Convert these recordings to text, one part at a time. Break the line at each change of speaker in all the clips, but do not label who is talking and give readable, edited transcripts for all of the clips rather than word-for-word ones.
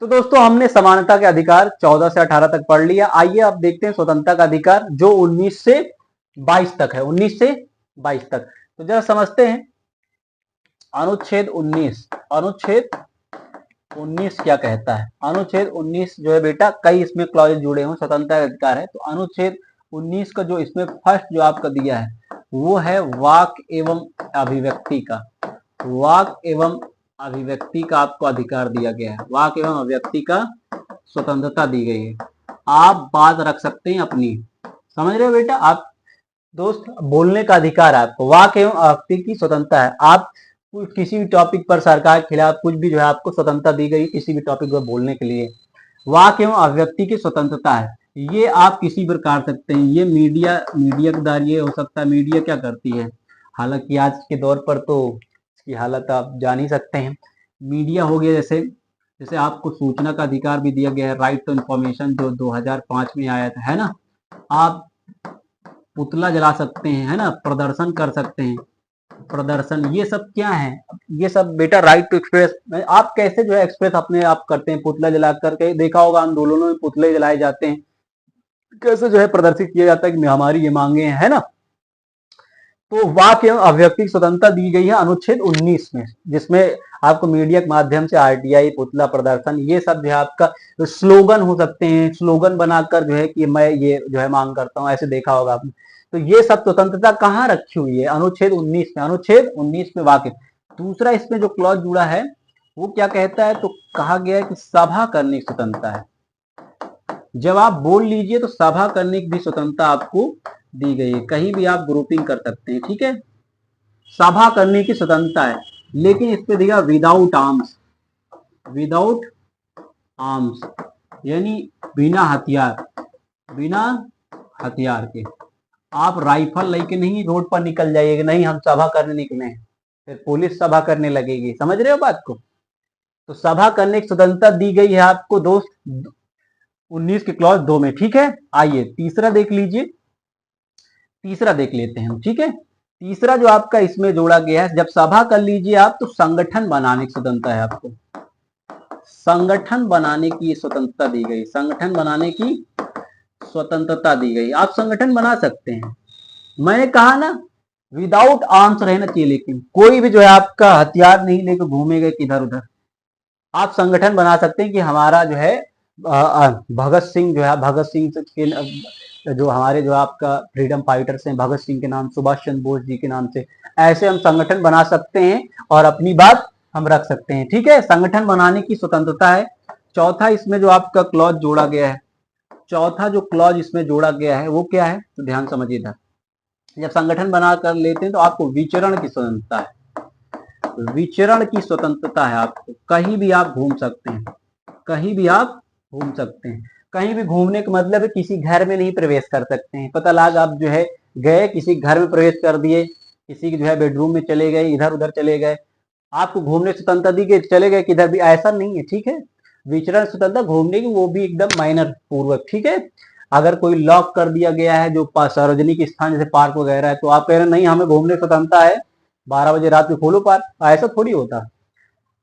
तो दोस्तों हमने समानता के अधिकार 14 से 18 तक पढ़ लिया। आइए अब देखते हैं स्वतंत्रता का अधिकार जो 19 से 22 तक है। 19 से 22 तक तो जरा समझते हैं। अनुच्छेद 19, अनुच्छेद 19 क्या कहता है। अनुच्छेद 19 जो है बेटा, कई इसमें क्लॉज जुड़े हुए स्वतंत्रता का अधिकार है। तो अनुच्छेद 19 का जो इसमें फर्स्ट जो आपका दिया है वो है वाक एवं अभिव्यक्ति का। वाक एवं अभिव्यक्ति का आपको अधिकार दिया गया है। वाक एवं अभिव्यक्ति का स्वतंत्रता दी गई है। आप बात रख सकते हैं अपनी, समझ रहे हो बेटा। आप दोस्त बोलने का अधिकार है आपको, वाक एवं अभिव्यक्ति की स्वतंत्रता है। आप किसी भी टॉपिक पर सरकार के खिलाफ कुछ भी जो है आपको स्वतंत्रता दी गई किसी भी टॉपिक पर बोलने के लिए। वाक एवं अभिव्यक्ति की स्वतंत्रता है, ये आप किसी प्रकार सकते हैं। ये मीडिया के द्वारा ये हो सकता है। मीडिया क्या करती है, हालांकि आज के दौर पर तो इसकी हालत आप जान ही सकते हैं। मीडिया हो गया, जैसे जैसे आपको सूचना का अधिकार भी दिया गया है, राइट टू इंफॉर्मेशन, जो 2005 में आया था, है ना। आप पुतला जला सकते हैं, है ना, प्रदर्शन कर सकते हैं, प्रदर्शन, ये सब क्या है, ये सब बेटा राइट टू एक्सप्रेस। आप कैसे जो है एक्सप्रेस अपने आप करते हैं, पुतला जला करके देखा होगा, आंदोलनों में पुतले जलाए जाते हैं, कैसे जो है प्रदर्शित किया जाता है कि हमारी ये मांगे हैं, है ना। तो वाक एवं अभिव्यक्ति स्वतंत्रता दी गई है अनुच्छेद 19 में, जिसमें आपको मीडिया के माध्यम से आरटीआई, पुतला प्रदर्शन, ये सब जो है आपका स्लोगन हो सकते हैं। स्लोगन बनाकर जो है कि मैं ये जो है मांग करता हूँ, ऐसे देखा होगा आपने। तो ये सब स्वतंत्रता कहाँ रखी हुई है, अनुच्छेद 19 में। अनुच्छेद 19 में वाक। दूसरा इसमें जो क्लॉज जुड़ा है वो क्या कहता है, तो कहा गया है कि सभा करने की स्वतंत्रता है। जब आप बोल लीजिए तो सभा करने की भी स्वतंत्रता आपको दी गई है। कहीं भी आप ग्रुपिंग कर सकते हैं, ठीक है। सभा करने की स्वतंत्रता है, लेकिन इस पे दिया विदाउट आर्म्स। विदाउट आर्म्स यानी बिना हथियार, बिना हथियार के। आप राइफल लेके नहीं रोड पर निकल जाइएगा, नहीं हम सभा करने निकले हैं, फिर पुलिस सभा करने लगेगी। समझ रहे हो बात को। तो सभा करने की स्वतंत्रता दी गई है आपको दोस्त 19 के क्लॉज 2 में, ठीक है। आइए तीसरा देख लीजिए, तीसरा देख लेते हैं हम, ठीक है। तीसरा जो आपका इसमें जोड़ा गया है, जब सभा कर लीजिए आप तो संगठन बनाने की स्वतंत्रता है आपको। संगठन बनाने की स्वतंत्रता दी गई, संगठन बनाने की स्वतंत्रता दी गई। आप संगठन बना सकते हैं, मैंने कहा ना विदाउट आर्म्स रहना चाहिए, लेकिन कोई भी जो है आपका हथियार नहीं लेकर घूमेगा किधर उधर। आप संगठन बना सकते हैं कि हमारा जो है भगत सिंह जो है, भगत सिंह के जो हमारे जो आपका फ्रीडम फाइटर्स हैं, भगत सिंह के नाम, सुभाष चंद्र बोस जी के नाम से, ऐसे हम संगठन बना सकते हैं और अपनी बात हम रख सकते हैं, ठीक है। संगठन बनाने की स्वतंत्रता है। चौथा इसमें जो आपका क्लॉज जोड़ा गया है, चौथा जो क्लॉज इसमें जोड़ा गया है वो क्या है, तो ध्यान समझिए इधर। जब संगठन बना कर लेते हैं तो आपको विचरण की स्वतंत्रता है। विचरण की स्वतंत्रता है आपको, कहीं भी आप घूम सकते हैं, कहीं भी आप घूम सकते हैं। कहीं भी घूमने का मतलब है किसी घर में नहीं प्रवेश कर सकते हैं। पता लगा आप जो है गए किसी घर में प्रवेश कर दिए, किसी के जो है बेडरूम में चले गए, इधर उधर चले गए, आपको घूमने स्वतंत्रता दी गई, चले गए किधर भी, ऐसा नहीं है, ठीक है। विचरण स्वतंत्रता घूमने की, वो भी एकदम माइनर पूर्वक, ठीक है। अगर कोई लॉक कर दिया गया है जो सार्वजनिक स्थान जैसे पार्क वगैरह है, तो आप कह रहे नहीं हमें घूमने स्वतंत्रता है, 12 बजे रात में खोलो पार्क, ऐसा थोड़ी होता।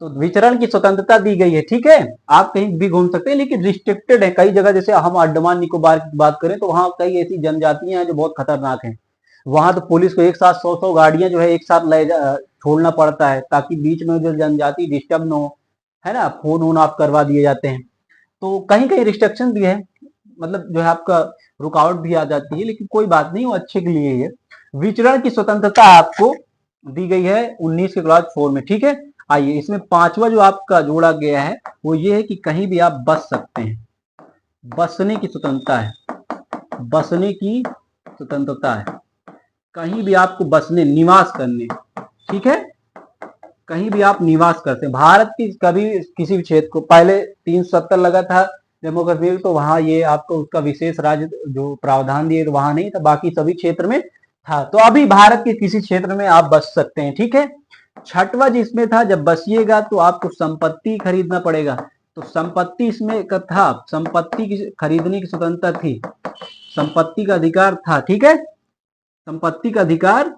तो विचरण की स्वतंत्रता दी गई है, ठीक है। आप कहीं भी घूम सकते हैं, लेकिन रिस्ट्रिक्टेड है। कई जगह जैसे हम अंडमान निकोबार की बात करें तो वहां कई ऐसी जनजातियां हैं जो बहुत खतरनाक हैं। वहां तो पुलिस को एक साथ 100 गाड़ियां जो है एक साथ छोड़ना पड़ता है, ताकि बीच में जो जनजाति डिस्टर्ब न हो, है ना। फोन वोन आप करवा दिए जाते हैं। तो कहीं कहीं रिस्ट्रिक्शन भी है, मतलब जो है आपका रुकावट भी आ जाती है, लेकिन कोई बात नहीं, वो अच्छे के लिए है। विचरण की स्वतंत्रता आपको दी गई है 19 के क्लॉज 4 में, ठीक है। आइए इसमें पांचवा जो आपका जोड़ा गया है वो ये है कि कहीं भी आप बस सकते हैं, बसने की स्वतंत्रता है, बसने की स्वतंत्रता है। कहीं भी आपको बसने, निवास करने, ठीक है, कहीं भी आप निवास करते हैं। भारत की कभी किसी भी क्षेत्र को, पहले 370 लगा था जम्मू कश्मीर, तो वहां ये आपको उसका विशेष राज्य जो प्रावधान दिए तो वहां नहीं था, बाकी सभी क्षेत्र में था। तो अभी भारत के किसी क्षेत्र में आप बस सकते हैं, ठीक है। छठवा जिसमें था, जब बसिएगा तो आपको संपत्ति खरीदना पड़ेगा, तो संपत्ति इसमें का था, संपत्ति की खरीदने की स्वतंत्रता थी, संपत्ति का अधिकार था, ठीक है। संपत्ति का अधिकार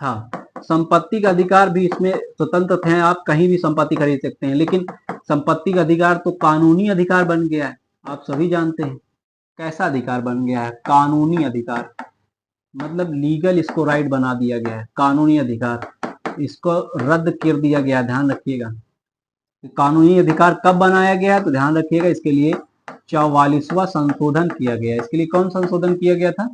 था, संपत्ति का अधिकार भी इसमें स्वतंत्र थे, आप कहीं भी संपत्ति खरीद सकते हैं। लेकिन संपत्ति का अधिकार तो कानूनी अधिकार बन गया है, आप सभी जानते हैं। कैसा अधिकार बन गया है? कानूनी अधिकार, मतलब लीगल इसको राइट बना दिया गया है, कानूनी अधिकार, इसको रद्द कर दिया गया। ध्यान रखिएगा, कानूनी अधिकार कब बनाया गया है? तो ध्यान रखिएगा, इसके लिए 44वां संशोधन किया गया। इसके लिए कौन संशोधन किया गया था?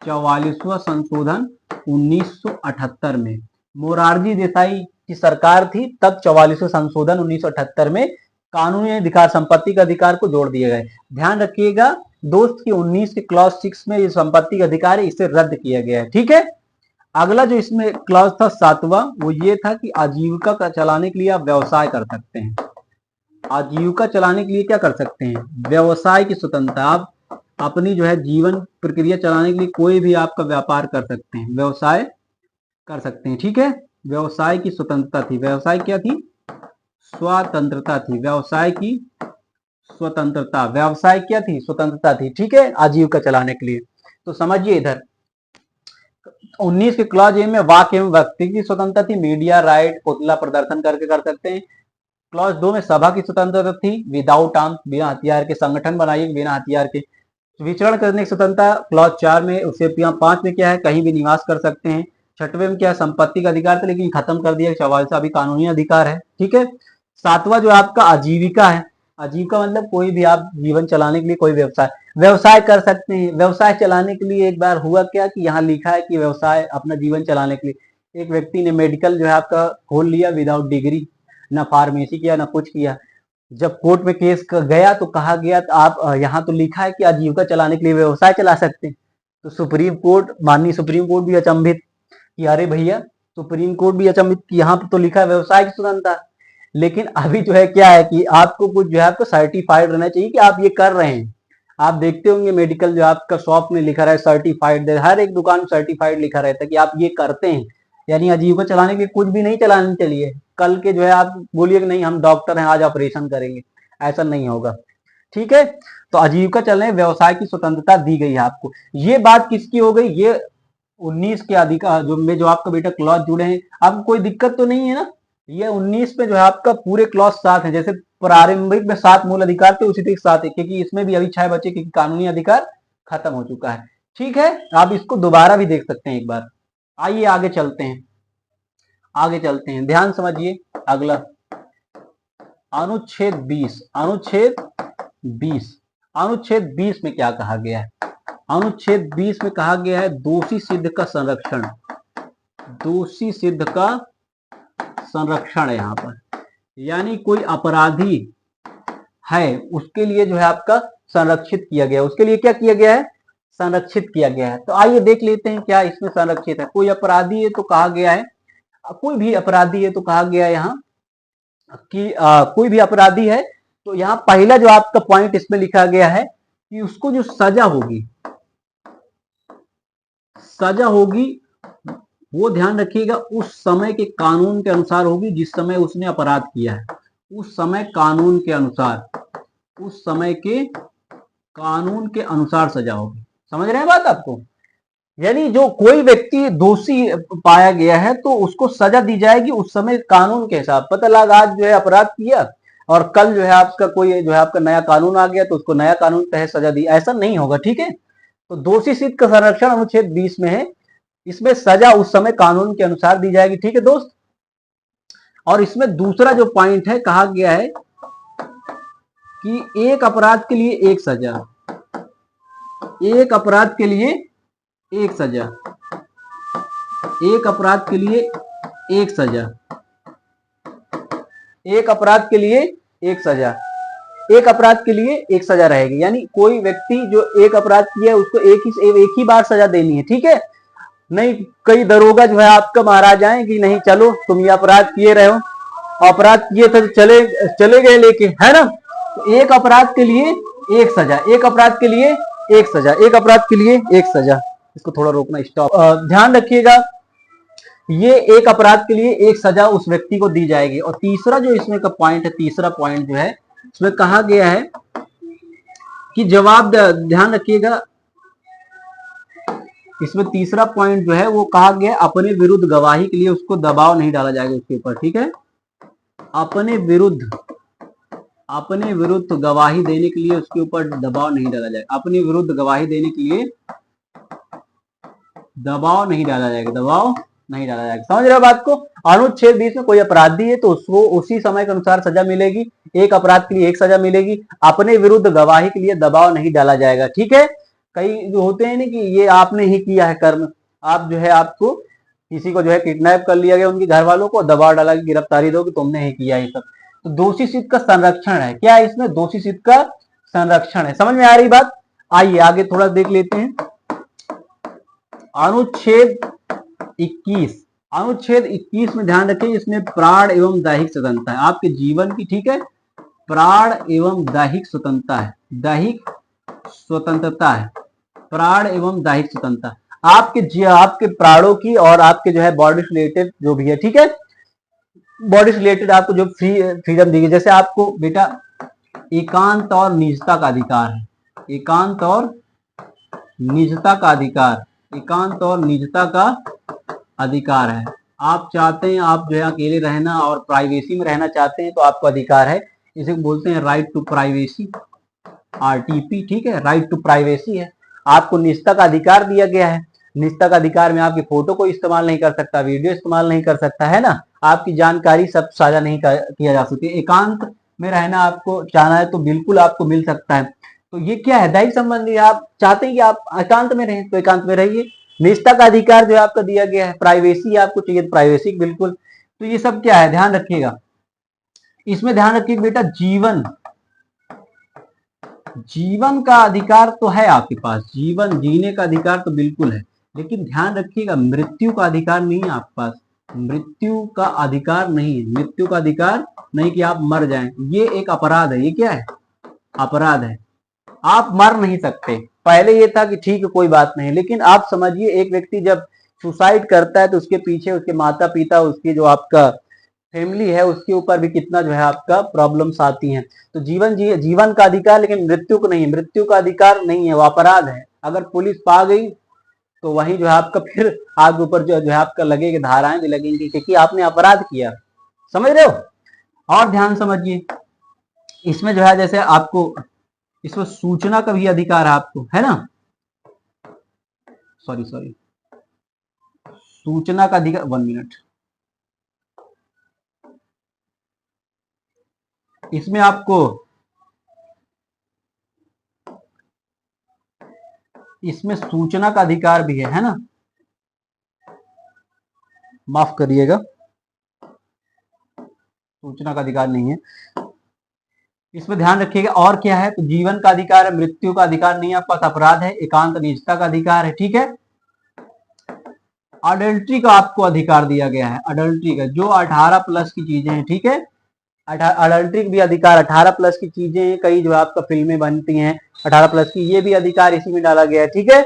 44वां संशोधन 1978 में। मोरारजी देसाई की सरकार थी तब 44वां संशोधन 1978 में कानूनी अधिकार, संपत्ति का अधिकार को जोड़ दिया गया। ध्यान रखिएगा दोस्त की 19 के क्लॉज 6 में ये संपत्ति का अधिकार है, इसे रद्द किया गया है। ठीक है, अगला जो इसमें क्लॉज था 7वां, वो ये था कि आजीविका का चलाने के लिए आप व्यवसाय कर सकते हैं। आजीविका चलाने के लिए क्या कर सकते हैं? व्यवसाय की स्वतंत्रता। आप अपनी जो है जीवन प्रक्रिया चलाने के लिए कोई भी आपका व्यापार कर सकते हैं, व्यवसाय कर सकते हैं। ठीक है, व्यवसाय की स्वतंत्रता थी। व्यवसाय क्या थी? स्वतंत्रता थी। व्यवसाय की स्वतंत्रता, व्यवसाय क्या थी? स्वतंत्रता थी। ठीक है, आजीविका चलाने के लिए। तो समझिए इधर 19 के क्लॉज ए में वाक एवं व्यक्ति की स्वतंत्रता थी, मीडिया राइट, पुतला प्रदर्शन करके कर सकते हैं। क्लॉज 2 में सभा की स्वतंत्रता थी, विदाउट आर्म्स, बिना हथियार के, संगठन बनाइए बिना हथियार के। विचरण करने की स्वतंत्रता क्लॉज 4 में। उससे 5 में क्या है? कहीं भी निवास कर सकते हैं। 6वें में क्या है? संपत्ति का अधिकार था, लेकिन खत्म कर दिया। 44वां अभी कानूनी अधिकार है। ठीक है, 7वां जो आपका आजीविका है, आजीविका मतलब कोई भी आप जीवन चलाने के लिए कोई व्यवसाय कर सकते हैं। व्यवसाय चलाने के लिए एक बार हुआ क्या कि यहाँ लिखा है कि व्यवसाय अपना जीवन चलाने के लिए एक व्यक्ति ने मेडिकल जो है आपका खोल लिया विदाउट डिग्री, ना फार्मेसी किया ना कुछ किया। जब कोर्ट में केस गया तो कहा गया आप यहाँ तो लिखा है कि आजीविका चलाने के लिए व्यवसाय चला सकते हैं। तो सुप्रीम कोर्ट, माननीय सुप्रीम कोर्ट भी अचंभित कि अरे भैया, सुप्रीम कोर्ट भी अचंभित कि यहाँ पे तो लिखा है व्यवसाय की स्वतंत्रता, लेकिन अभी जो है क्या है कि आपको कुछ जो है आपको सर्टिफाइड रहना चाहिए कि आप ये कर रहे हैं। आप देखते होंगे मेडिकल जो आपका शॉप में लिखा रहा है सर्टिफाइड, हर एक दुकान में सर्टिफाइड लिखा रहता है कि आप ये करते हैं। यानी आजीविका चलाने के लिए कुछ भी नहीं चलाने चलिए, कल के जो है आप बोलिए कि नहीं हम डॉक्टर हैं आज ऑपरेशन करेंगे, ऐसा नहीं होगा। ठीक है, तो आजीविका चलने व्यवसाय की स्वतंत्रता दी गई है आपको। ये बात किसकी हो गई? ये 19 के अधिकार जो आपका बेटा क्लॉज जुड़े हैं, आपको कोई दिक्कत तो नहीं है ना? ये 19 में जो है आपका पूरे क्लॉज 7 है। जैसे प्रारंभिक में 7 मूल अधिकार थे, उसी तरीके 7 है, क्योंकि इसमें भी अभी 6 बचे क्योंकि कानूनी अधिकार खत्म हो चुका है। ठीक है, आप इसको दोबारा भी देख सकते हैं एक बार। आइए आगे चलते हैं, आगे चलते हैं, ध्यान समझिए। अगला अनुच्छेद 20, अनुच्छेद 20, अनुच्छेद 20 में क्या कहा गया है? अनुच्छेद 20 में कहा गया है दोषी सिद्ध का संरक्षण। दोषी सिद्ध का संरक्षण है यहाँ पर, यानी कोई अपराधी है उसके लिए जो है आपका संरक्षित किया गया। उसके लिए क्या किया गया है? संरक्षित किया गया है। तो आइए देख लेते हैं क्या इसमें संरक्षित है। कोई अपराधी है तो कहा गया है, कोई भी अपराधी है तो कहा गया है यहाँ कि कोई भी अपराधी है तो यहाँ पहला जो आपका पॉइंट इसमें लिखा गया है कि उसको जो सजा होगी, सजा होगी वो ध्यान रखिएगा उस समय के कानून के अनुसार होगी जिस समय उसने अपराध किया है। उस समय कानून के अनुसार, उस समय के कानून के अनुसार सजा होगी। समझ रहे हैं बात आपको? यानी जो कोई व्यक्ति दोषी पाया गया है तो उसको सजा दी जाएगी उस समय कानून के हिसाब। पता लगा आज जो है अपराध किया और कल जो है आपका कोई जो है आपका नया कानून आ गया तो उसको नया कानून तहत सजा दी, ऐसा नहीं होगा। ठीक है, तो दोषी सिद्ध का संरक्षण अनुच्छेद 20 में है। इसमें सजा उस समय कानून के अनुसार दी जाएगी। ठीक है दोस्त, और इसमें दूसरा जो पॉइंट है कहा गया है कि एक अपराध के लिए एक सजा, एक अपराध के लिए एक सजा, एक अपराध के लिए एक सजा, एक अपराध के लिए एक सजा, एक अपराध के लिए एक सजा रहेगी। यानी कोई व्यक्ति जो एक अपराध किया है उसको एक ही बार सजा देनी है। ठीक है, नहीं कई दरोगा जो है आपका मारा जाए कि नहीं चलो तुम ये अपराध किए रहे हो, अपराध किए थे चले गए लेके, है ना? तो एक अपराध के लिए एक सजा, एक अपराध के लिए एक सजा, एक अपराध के लिए एक सजा। इसको थोड़ा रोकना, स्टॉप। ध्यान रखिएगा, ये एक अपराध के लिए एक सजा उस व्यक्ति को दी जाएगी। और तीसरा जो इसमें का पॉइंट है, तीसरा पॉइंट जो है इसमें कहा गया है कि जवाब, ध्यान रखिएगा इसमें तीसरा पॉइंट जो है वो कहा गया अपने विरुद्ध गवाही के लिए उसको दबाव नहीं डाला जाएगा उसके ऊपर। ठीक है, अपने विरुद्ध अपने विरुद्ध गवाही देने के लिए उसके ऊपर दबाव नहीं डाला जाएगा। अपने विरुद्ध गवाही देने के लिए दबाव नहीं डाला जाएगा, दबाव नहीं डाला जाएगा। समझ रहे हो बात को? अनुच्छेद 20 में कोई अपराधी है तो उसको उसी समय के अनुसार सजा मिलेगी, एक अपराध के लिए एक सजा मिलेगी। अपने विरुद्ध गवाही के लिए दबाव नहीं डाला जाएगा। ठीक है, कई जो होते हैं ना कि ये आपने ही किया है कर्म, आप जो है आपको किसी को जो है किडनैप कर लिया गया, उनके घर वालों को दबाव डाला कि गिरफ्तारी दो कि तुमने ही किया ये सब, तो दोषी सिद्ध का संरक्षण है। क्या है इसमें? दोषी सिद्ध का संरक्षण है। समझ में आ रही बात? आइए आगे थोड़ा देख लेते हैं। अनुच्छेद 21, अनुच्छेद 21 में ध्यान रखें, इसमें प्राण एवं दैहिक स्वतंत्रता है आपके जीवन की। ठीक है, प्राण एवं दैहिक स्वतंत्रता है, दैहिक स्वतंत्रता है, प्राण एवं दैहिक स्वतंत्रता आपके प्राणों की और आपके जो है बॉडी रिलेटेड जो भी है। ठीक है, बॉडी रिलेटेड आपको जो फ्रीडम दी गई, जैसे आपको बेटा एकांत और निजता का अधिकार है, एकांत और निजता का अधिकार, एकांत और निजता का अधिकार है। आप चाहते हैं आप जो है अकेले रहना और प्राइवेसी में रहना चाहते हैं तो आपको अधिकार है, इसे बोलते हैं राइट टू प्राइवेसी, आरटीपी। ठीक है, राइट टू प्राइवेसी है। आपको निजता का अधिकार दिया गया है, निजता का अधिकार में आपकी फोटो को इस्तेमाल नहीं कर सकता, वीडियो इस्तेमाल नहीं कर सकता, है ना, आपकी जानकारी सब साझा नहीं किया जा सकती। एकांत में रहना आपको चाहना है तो बिल्कुल आपको मिल सकता है। तो ये क्या है? दैहिक संबंधी। आप चाहते हैं कि आप एकांत में रहें तो एकांत में रहिए। निजता का अधिकार जो आपका दिया गया है, प्राइवेसी आपको चाहिए प्राइवेसी, बिल्कुल। तो ये सब क्या है? ध्यान रखिएगा, इसमें ध्यान रखिए बेटा, जीवन का अधिकार तो है आपके पास, जीवन जीने का अधिकार तो बिल्कुल है, लेकिन ध्यान रखिएगा मृत्यु का अधिकार नहीं है आपके पास, मृत्यु का अधिकार नहीं है, मृत्यु का अधिकार नहीं कि आप मर जाएं, ये एक अपराध है। ये क्या है? अपराध है, आप मर नहीं सकते। पहले ये था कि ठीक है कोई बात नहीं, लेकिन आप समझिए एक व्यक्ति जब सुसाइड करता है तो उसके पीछे उसके माता पिता, उसके जो आपका फैमिली है, उसके ऊपर भी कितना जो है आपका प्रॉब्लम्स आती हैं। तो जीवन का अधिकार, लेकिन मृत्यु को नहीं, मृत्यु का अधिकार नहीं है, वो अपराध है। अगर पुलिस पा गई तो वही जो है आपका फिर आग ऊपर जो है आपका लगेगी, धाराएं भी लगेंगी, क्योंकि आपने अपराध किया। समझ रहे हो? और ध्यान समझिए, इसमें जो है जैसे आपको इसमें सूचना का भी अधिकार है आपको, है ना, सॉरी सूचना का अधिकार, 1 मिनट, इसमें आपको इसमें सूचना का अधिकार भी है ना, माफ करिएगा, सूचना का अधिकार नहीं है, इसमें ध्यान रखिएगा। और क्या है? तो जीवन का अधिकार है, मृत्यु का अधिकार नहीं है आपके पास, अपराध है। एकांत निजता का अधिकार है। ठीक है, अडल्ट्री का आपको अधिकार दिया गया है, अडल्ट्री का जो 18 प्लस की चीजें हैं। ठीक है, अडल्ट्री भी अधिकार 18 प्लस की चीजें हैं, कई जो आपका फिल्में बनती हैं 18 प्लस की, ये भी अधिकार इसी में डाला गया है। ठीक है,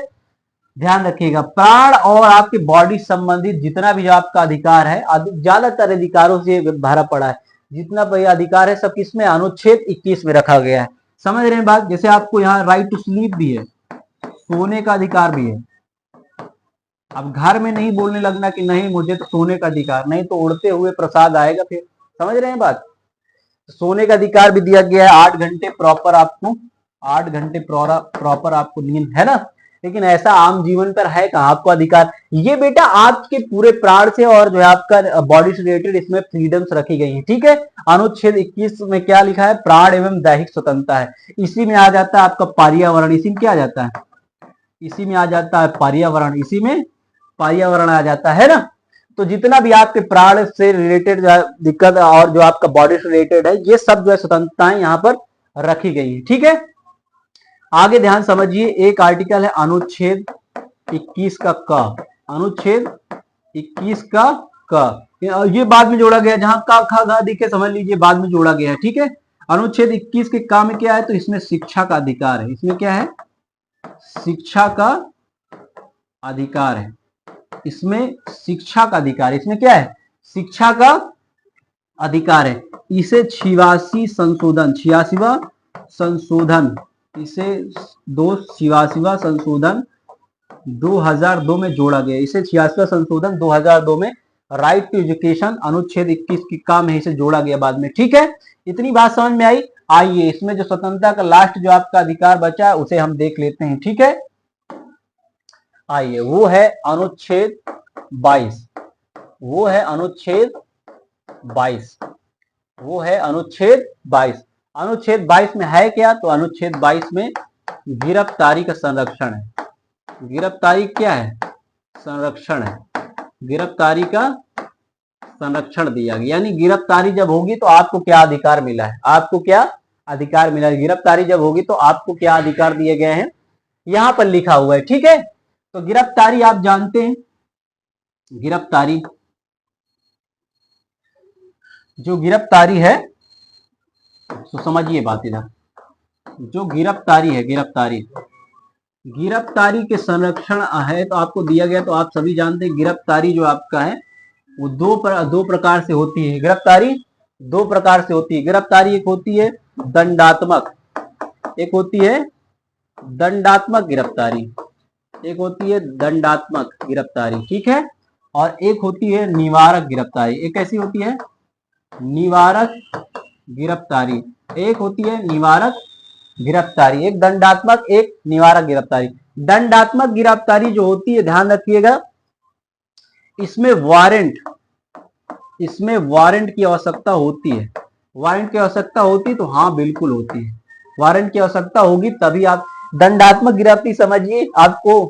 ध्यान रखिएगा, प्राण और आपके बॉडी संबंधित जितना भी जो आपका अधिकार है, ज्यादातर अधिकारों से भरा पड़ा है, जितना भी अधिकार है सब किसमें? अनुच्छेद 21 में रखा गया है। समझ रहे हैं बात? जैसे आपको यहाँ राइट टू स्लीप भी है, सोने का अधिकार भी है। अब घर में नहीं बोलने लगना कि नहीं मुझे तो सोने का अधिकार नहीं, तो उड़ते हुए प्रसाद आएगा फिर। समझ रहे हैं बात? सोने का अधिकार भी दिया गया है, 8 घंटे प्रॉपर आपको, 8 घंटे प्रॉपर आपको नींद, है ना। लेकिन ऐसा आम जीवन पर है कहाँ आपको अधिकार? ये बेटा आपके पूरे प्राण से और जो है आपका बॉडी से रिलेटेड इसमें फ्रीडम्स रखी गई हैं। ठीक है, अनुच्छेद 21 में क्या लिखा है? प्राण एवं दैहिक स्वतंत्रता है। इसी में आ जाता है आपका पर्यावरण, इसी में क्या आ जाता है? इसी में आ जाता है पर्यावरण, इसी में पर्यावरण आ जाता है ना। तो जितना भी आपके प्राण से रिलेटेड दिक्कत और जो आपका बॉडी से रिलेटेड है, ये सब जो है स्वतंत्रताएं यहाँ पर रखी गई है। ठीक है, आगे ध्यान समझिए, एक आर्टिकल है अनुच्छेद 21 का क, अनुच्छेद 21 का क, ये बाद में जोड़ा गया, जहां का खा गा दिखे समझ लीजिए बाद में जोड़ा गया है। ठीक है, अनुच्छेद 21 के क में क्या है? तो इसमें शिक्षा का अधिकार है, इसमें क्या है? शिक्षा का अधिकार है, इसमें शिक्षा का अधिकार, इसमें क्या है? शिक्षा का अधिकार है। इसे 86 संशोधन, 86वां संशोधन, इसे 86वां संशोधन 2002 में जोड़ा गया। इसे 86वां संशोधन 2002 में राइट टू एजुकेशन अनुच्छेद 21 की काम है, इसे जोड़ा गया बाद में। ठीक है, इतनी बात समझ में आई। आइए इसमें जो स्वतंत्रता का लास्ट जो आपका अधिकार बचा है उसे हम देख लेते हैं, ठीक है। आइए वो है अनुच्छेद 22, वो है अनुच्छेद 22, वो है अनुच्छेद 22। अनुच्छेद 22 में है क्या? तो अनुच्छेद 22 में गिरफ्तारी का संरक्षण है। गिरफ्तारी क्या है? संरक्षण है। गिरफ्तारी का संरक्षण दिया गया, यानी गिरफ्तारी जब होगी तो आपको क्या अधिकार मिला है? आपको क्या अधिकार मिला है? गिरफ्तारी जब होगी तो आपको क्या अधिकार दिए गए हैं, यहां पर लिखा हुआ है, ठीक है। तो गिरफ्तारी आप जानते हैं, गिरफ्तारी जो गिरफ्तारी है तो समझिए बात इधर, जो गिरफ्तारी है, गिरफ्तारी के संरक्षण है तो आपको दिया गया, तो आप सभी जानते हैं गिरफ्तारी जो आपका है वो दो प्रकार से होती है। गिरफ्तारी दो प्रकार से होती है। गिरफ्तारी एक होती है दंडात्मक, एक होती है दंडात्मक गिरफ्तारी, एक होती है दंडात्मक गिरफ्तारी, ठीक है। और एक होती है निवारक गिरफ्तारी। एक कैसी होती है? निवारक गिरफ्तारी। एक होती है निवारक गिरफ्तारी, एक दंडात्मक, एक निवारक गिरफ्तारी। दंडात्मक गिरफ्तारी जो होती है, ध्यान रखिएगा, इसमें वारंट की आवश्यकता होती है। वारंट की आवश्यकता होती है तो हाँ बिल्कुल होती है, वारंट की आवश्यकता होगी तभी आप दंडात्मक गिरफ्तारी समझिए, आपको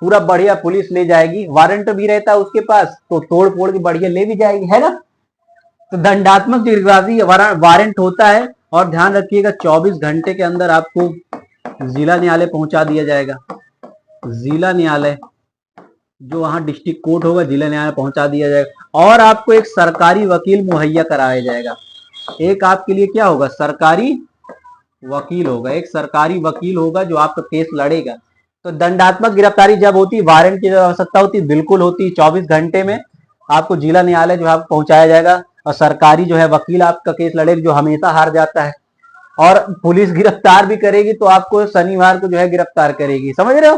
पूरा बढ़िया पुलिस ले जाएगी, वारंट भी रहता है उसके पास तो तोड़ फोड़ के बढ़िया ले भी जाएगी, है ना। तो दंडात्मक गिरफ्तारी वारंट होता है, और ध्यान रखिएगा 24 घंटे के अंदर आपको जिला न्यायालय पहुंचा दिया जाएगा। जिला न्यायालय जो वहां डिस्ट्रिक्ट कोर्ट होगा, जिला न्यायालय पहुंचा दिया जाएगा, और आपको एक सरकारी वकील मुहैया कराया जाएगा। एक आपके लिए क्या होगा? सरकारी वकील होगा, एक सरकारी वकील होगा जो आपका केस लड़ेगा। तो दंडात्मक गिरफ्तारी जब होती है, वारंट की आवश्यकता होती है, बिल्कुल होती है। 24 घंटे में आपको जिला न्यायालय जो है पहुंचाया जाएगा, और सरकारी जो है वकील आपका केस लड़ेगा, जो हमेशा हार जाता है। और पुलिस गिरफ्तार भी करेगी तो आपको शनिवार को जो है गिरफ्तार करेगी, समझ रहे हो,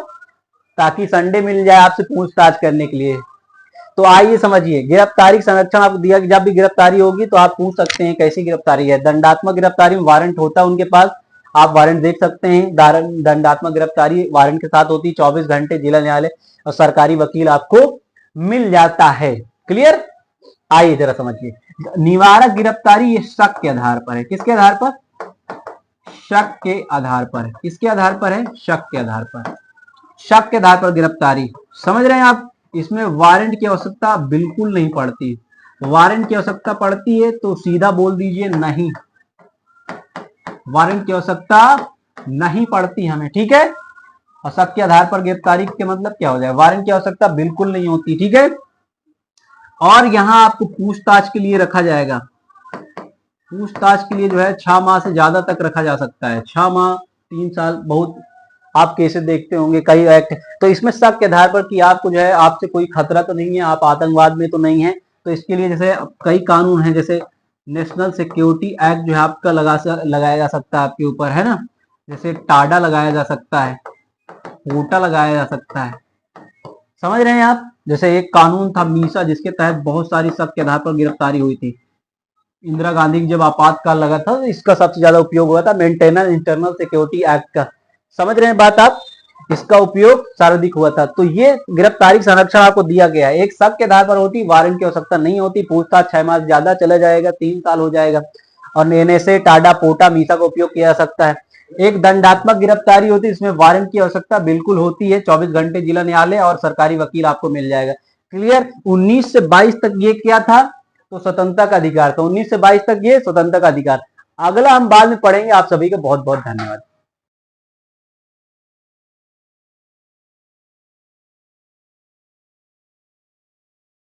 ताकि संडे मिल जाए आपसे पूछताछ करने के लिए। तो आइए समझिए, गिरफ्तारी संरक्षण आपको दिया कि जब भी गिरफ्तारी होगी तो आप पूछ सकते हैं कैसी गिरफ्तारी है। दंडात्मक गिरफ्तारी में वारंट होता है उनके पास, आप वारंट देख सकते हैं। दंडात्मक गिरफ्तारी वारंट के साथ होती है, 24 घंटे जिला न्यायालय, और सरकारी वकील आपको मिल जाता है। क्लियर? आइए जरा समझिए, निवारक गिरफ्तारी ये शक के आधार पर है। किसके आधार पर? शक के आधार पर है। किसके आधार पर है? शक के आधार पर। शक के आधार पर गिरफ्तारी, समझ रहे हैं आप। इसमें वारंट की आवश्यकता बिल्कुल नहीं पड़ती। वारंट की आवश्यकता पड़ती है तो सीधा बोल दीजिए नहीं, वारंट की आवश्यकता नहीं पड़ती हमें, ठीक है। और शक के आधार पर गिरफ्तारी के मतलब क्या हो जाए? वारंट की आवश्यकता बिल्कुल नहीं होती, ठीक है। और यहां आपको पूछताछ के लिए रखा जाएगा। पूछताछ के लिए जो है 6 माह से ज्यादा तक रखा जा सकता है। 6 माह, 3 साल, बहुत आप केसेस देखते होंगे कई एक्ट। तो इसमें शक के आधार पर कि आपको जो है आपसे कोई खतरा तो नहीं है, आप आतंकवाद में तो नहीं है, तो इसके लिए जैसे कई कानून हैं, जैसे नेशनल सिक्योरिटी एक्ट जो है आपका लगाया जा सकता है आपके ऊपर, है ना। जैसे टाडा लगाया जा सकता है, पोटा लगाया जा सकता है, समझ रहे हैं आप। जैसे एक कानून था मीसा, जिसके तहत बहुत सारी शक के आधार पर गिरफ्तारी हुई थी। इंदिरा गांधी की जब आपातकाल लगा था तो इसका सबसे ज्यादा उपयोग हुआ था, मेंटेनेंस इंटरनल सिक्योरिटी एक्ट का, समझ रहे हैं बात आप। इसका उपयोग सर्वाधिक हुआ था। तो ये गिरफ्तारी संरक्षण आपको दिया गया है। एक शक के आधार पर होती, वारंट की आवश्यकता नहीं होती, पूछताछ 6 माह ज्यादा चला जाएगा, 3 साल हो जाएगा, और एनएसए, टाडा, पोटा, मीसा का उपयोग किया जा सकता है। एक दंडात्मक गिरफ्तारी होती है, इसमें वारंट की आवश्यकता बिल्कुल होती है, 24 घंटे जिला न्यायालय और सरकारी वकील आपको मिल जाएगा। क्लियर? 19 से 22 तक ये क्या था? तो स्वतंत्रता का अधिकार था। 19 से 22 तक ये स्वतंत्रता का अधिकार। अगला हम बाद में पढ़ेंगे। आप सभी का बहुत बहुत धन्यवाद।